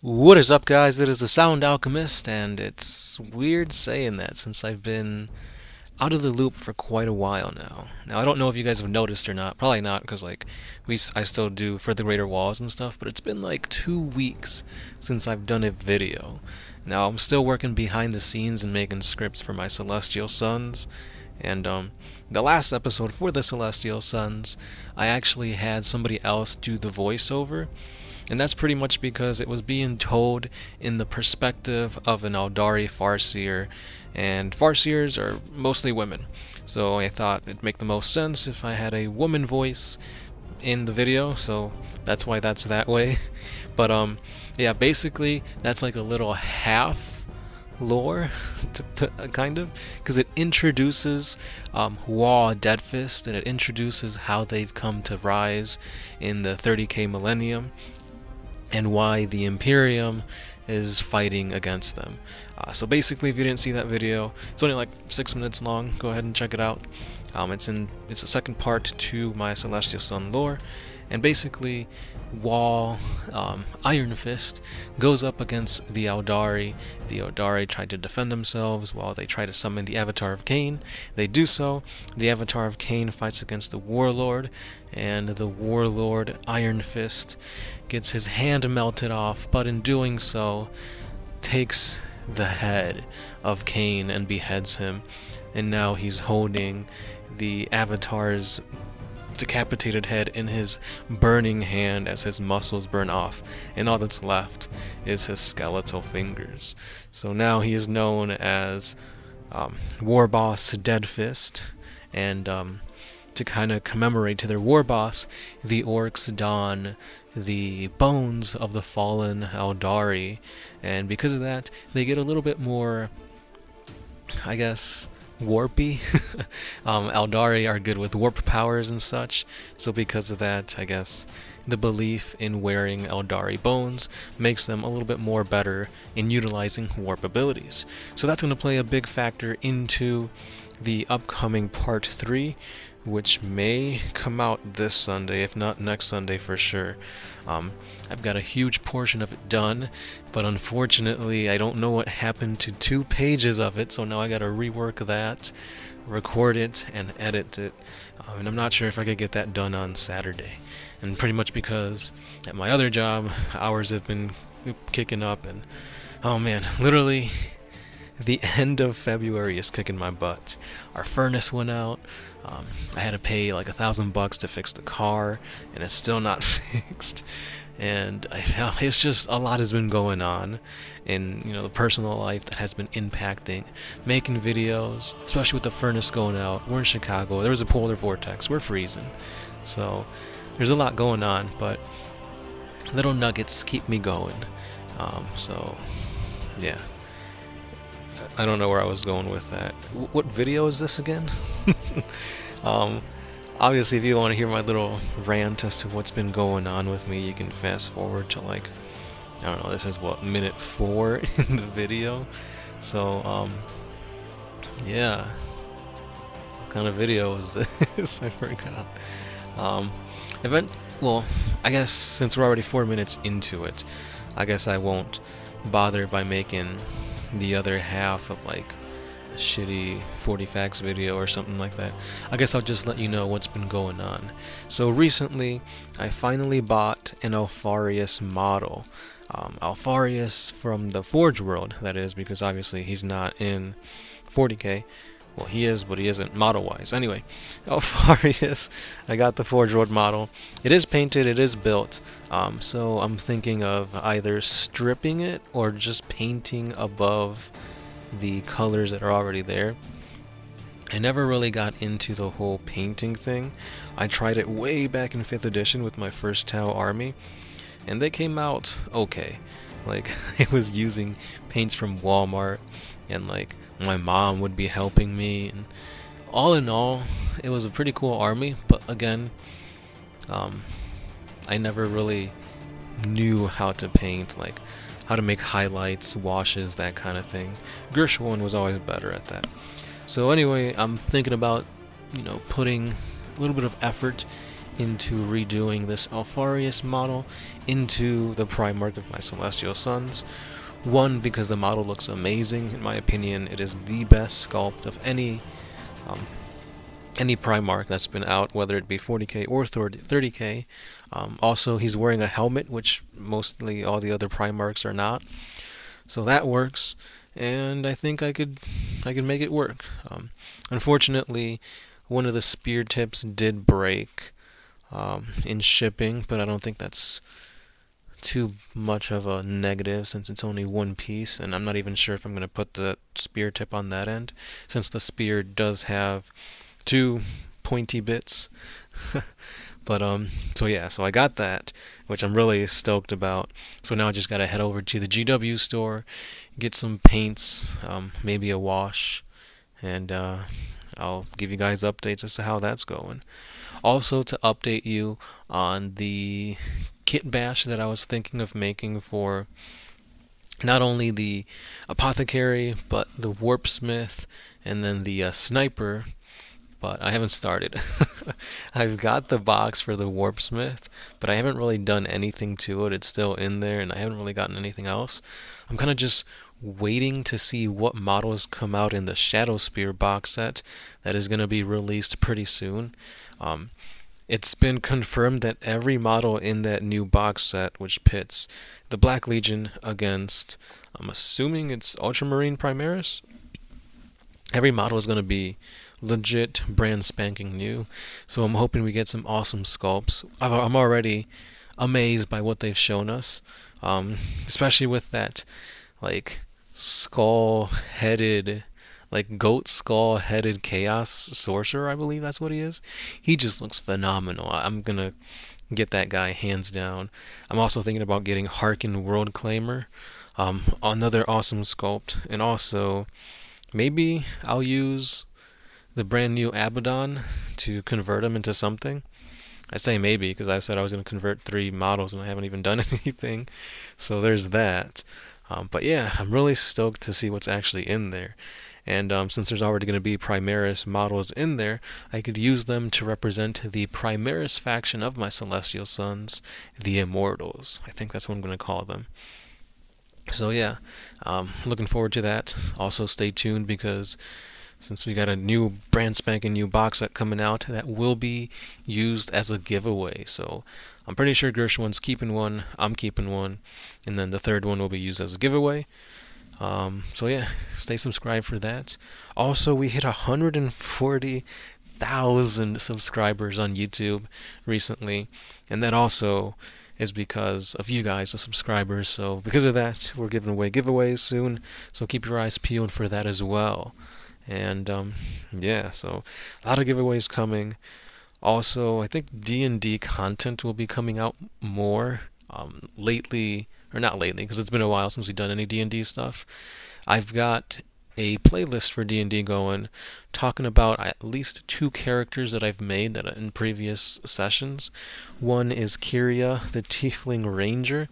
What is up, guys? It is the Sound Alchemist, and it's weird saying that since I've been out of the loop for quite a while now. Now, I don't know if you guys have noticed or not. Probably not, because I still do For the Greater Walls and stuff. But it's been like 2 weeks since I've done a video. Now, I'm still working behind the scenes and making scripts for my Celestial Sons, and the last episode for the Celestial Sons, I actually had somebody else do the voiceover. And that's pretty much because it was being told in the perspective of an Aldari Farseer, and Farseers are mostly women. So I thought it'd make the most sense if I had a woman voice in the video, so that's why that's that way. But yeah, basically that's like a little half lore, kind of, because it introduces Wa Deadfist, and it introduces how they've come to rise in the 30k millennium, and why the Imperium is fighting against them. So basically, if you didn't see that video, it's only like 6 minutes long. Go ahead and check it out. It's the second part to my Celestial Son lore, and basically, Iron Fist goes up against the Aldari. The Aldari try to defend themselves while they try to summon the Avatar of Cain. They do so. The Avatar of Cain fights against the Warlord, and the Warlord, Iron Fist, gets his hand melted off, but in doing so, takes the head of Cain and beheads him. And now he's holding the Avatar's decapitated head in his burning hand as his muscles burn off, and all that's left is his skeletal fingers. So now he is known as War Boss Deadfist, and to kind of commemorate to their war boss, the orcs don the bones of the fallen Aldari, and because of that, they get a little bit more, I guess, warpy. Aldari are good with warp powers and such, so because of that, I guess the belief in wearing Aldari bones makes them a little bit more better in utilizing warp abilities. So that's going to play a big factor into the upcoming part 3, which may come out this Sunday, if not next Sunday for sure. I've got a huge portion of it done, but unfortunately I don't know what happened to 2 pages of it, so now I gotta rework that, record it, and edit it. And I'm not sure if I could get that done on Saturday. And pretty much because at my other job, hours have been kicking up, and oh man, literally the end of February is kicking my butt. Our furnace went out. I had to pay like $1,000 to fix the car, and it's still not fixed. And it's just a lot has been going on in the personal life that has been impacting making videos, especially with the furnace going out. We're in Chicago. There was a polar vortex. We're freezing, so there's a lot going on. But little nuggets keep me going. So yeah. I don't know where I was going with that. What video is this again? Obviously, if you want to hear my little rant as to what's been going on with me, you can fast forward to like, I don't know, this is what, minute 4 in the video. So, yeah. What kind of video is this? I forgot. Well, I guess since we're already 4 minutes into it, I guess I won't bother by making the other half of like a shitty 40 facts video or something like that. I guess I'll just let you know what's been going on. So recently I finally bought an Alfarius model. Alfarius from the Forge world, that is, because obviously he's not in 40k. Well, he is, but he isn't model-wise. Anyway, Alfarius, I got the Forge World model. It is painted, it is built, so I'm thinking of either stripping it or just painting above the colors that are already there. I never really got into the whole painting thing. I tried it way back in 5th edition with my first Tau army, and they came out okay. Like, I was using paints from Walmart, and like my mom would be helping me, and all in all it was a pretty cool army. But again, I never really knew how to paint, like how to make highlights, washes, that kind of thing. Gershwin was always better at that. So anyway, I'm thinking about putting a little bit of effort into redoing this Alfarius model into the Primarch of my Celestial Sons. One, because the model looks amazing. In my opinion, it is the best sculpt of any Primarch that's been out, whether it be 40k or 30k. Also, he's wearing a helmet, which mostly all the other Primarchs are not. So that works, and I think I could make it work. Unfortunately, one of the spear tips did break in shipping, but I don't think that's too much of a negative since it's only one piece, and I'm not even sure if I'm going to put the spear tip on that end, since the spear does have two pointy bits. But so I got that, which I'm really stoked about. So now I just gotta head over to the GW store, get some paints, maybe a wash, and I'll give you guys updates as to how that's going. Also, to update you on the kit bash that I was thinking of making for not only the apothecary, but the warpsmith, and then the sniper. But I haven't started. I've got the box for the warpsmith, but I haven't really done anything to it. It's still in there, and I haven't really gotten anything else. I'm kind of just waiting to see what models come out in the Shadow Spear box set that is going to be released pretty soon. It's been confirmed that every model in that new box set, which pits the Black Legion against, I'm assuming it's Ultramarine Primaris, every model is going to be legit brand spanking new. So I'm hoping we get some awesome sculpts. I'm already amazed by what they've shown us, especially with that like skull-headed, like goat skull-headed chaos sorcerer. I believe that's what he is. He just looks phenomenal. I'm gonna get that guy hands down. I'm also thinking about getting Harkin World Claimer, another awesome sculpt, and also maybe I'll use the brand new Abaddon to convert him into something. I say maybe because I said I was going to convert 3 models and I haven't even done anything. So there's that. But yeah, I'm really stoked to see what's actually in there. And since there's already going to be Primaris models in there, I could use them to represent the Primaris faction of my Celestial Sons, the Immortals. I think that's what I'm going to call them. So yeah, looking forward to that. Also stay tuned because since we got a new brand spanking new box set coming out, that will be used as a giveaway. So I'm pretty sure Gershwin's keeping one, I'm keeping one, and then the third one will be used as a giveaway. So yeah, stay subscribed for that. Also, we hit 140,000 subscribers on YouTube recently, and that also is because of you guys, the subscribers. So because of that, we're giving away giveaways soon, so keep your eyes peeled for that as well. And yeah, so a lot of giveaways coming. Also, I think D&D content will be coming out more lately, or not lately, because it's been a while since we've done any D&D stuff. I've got a playlist for D&D going, talking about at least 2 characters that I've made that in previous sessions. One is Kyria, the Tiefling Ranger,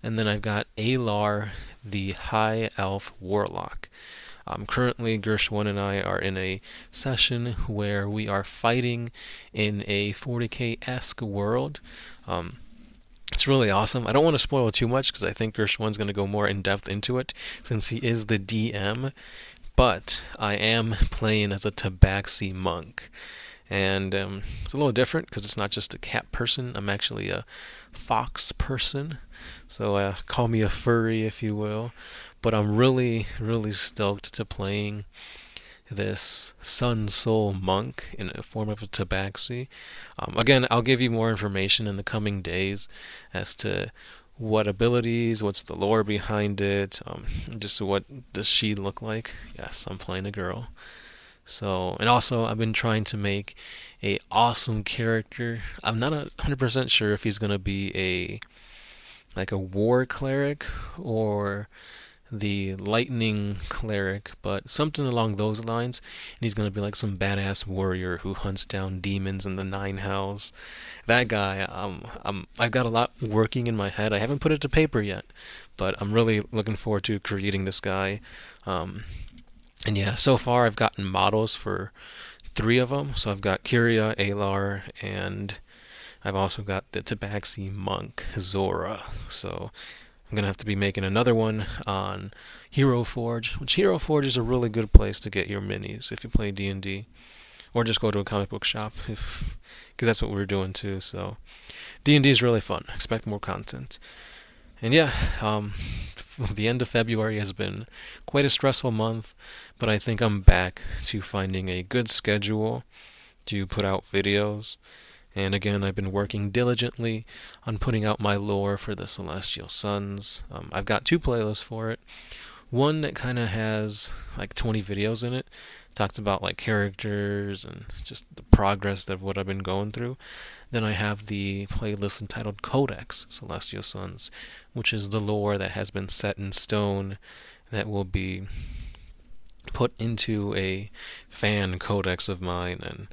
and then I've got Alar, the High Elf Warlock. Currently, Gershwin and I are in a session where we are fighting in a 40k-esque world. It's really awesome. I don't want to spoil too much because I think Gershwin's going to go more in depth into it since he is the DM. But I am playing as a Tabaxi monk. And it's a little different because it's not just a cat person. I'm actually a fox person. So call me a furry, if you will. But I'm really, really stoked to playing this Sun Soul monk in a form of a Tabaxi. Again, I'll give you more information in the coming days as to what abilities, what's the lore behind it, just what does she look like. Yes, I'm playing a girl. So, and also I've been trying to make a awesome character. I'm not 100% sure if he's gonna be like a war cleric or the lightning cleric, but something along those lines. And he's gonna be like some badass warrior who hunts down demons in the 9 hells. That guy, I've got a lot working in my head. I haven't put it to paper yet, but I'm really looking forward to creating this guy. And yeah, so far I've gotten models for 3 of them. So I've got Kyria, Alar, and I've also got the Tabaxi Monk Zora, so I'm gonna have to be making another one on Hero Forge, which Hero Forge is a really good place to get your minis if you play D&D, or just go to a comic book shop, if because that's what we're doing too. So D&D is really fun. Expect more content. And yeah, the end of February has been quite a stressful month, but I think I'm back to finding a good schedule to put out videos. And again, I've been working diligently on putting out my lore for the Celestial Sons. I've got 2 playlists for it. One that kind of has like 20 videos in it. Talks about like characters and just the progress of what I've been going through. Then I have the playlist entitled Codex Celestial Sons, which is the lore that has been set in stone that will be put into a fan codex of mine and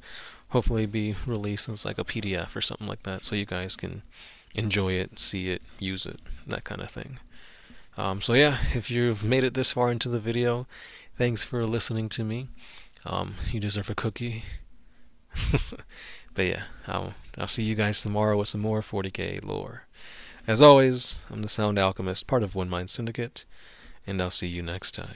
hopefully be released as like a PDF or something like that, so you guys can enjoy it, see it, use it, that kind of thing. So yeah, if you've made it this far into the video, thanks for listening to me. You deserve a cookie. But yeah, I'll see you guys tomorrow with some more 40K lore. As always, I'm the Sound Alchemist, part of One Mind Syndicate, and I'll see you next time.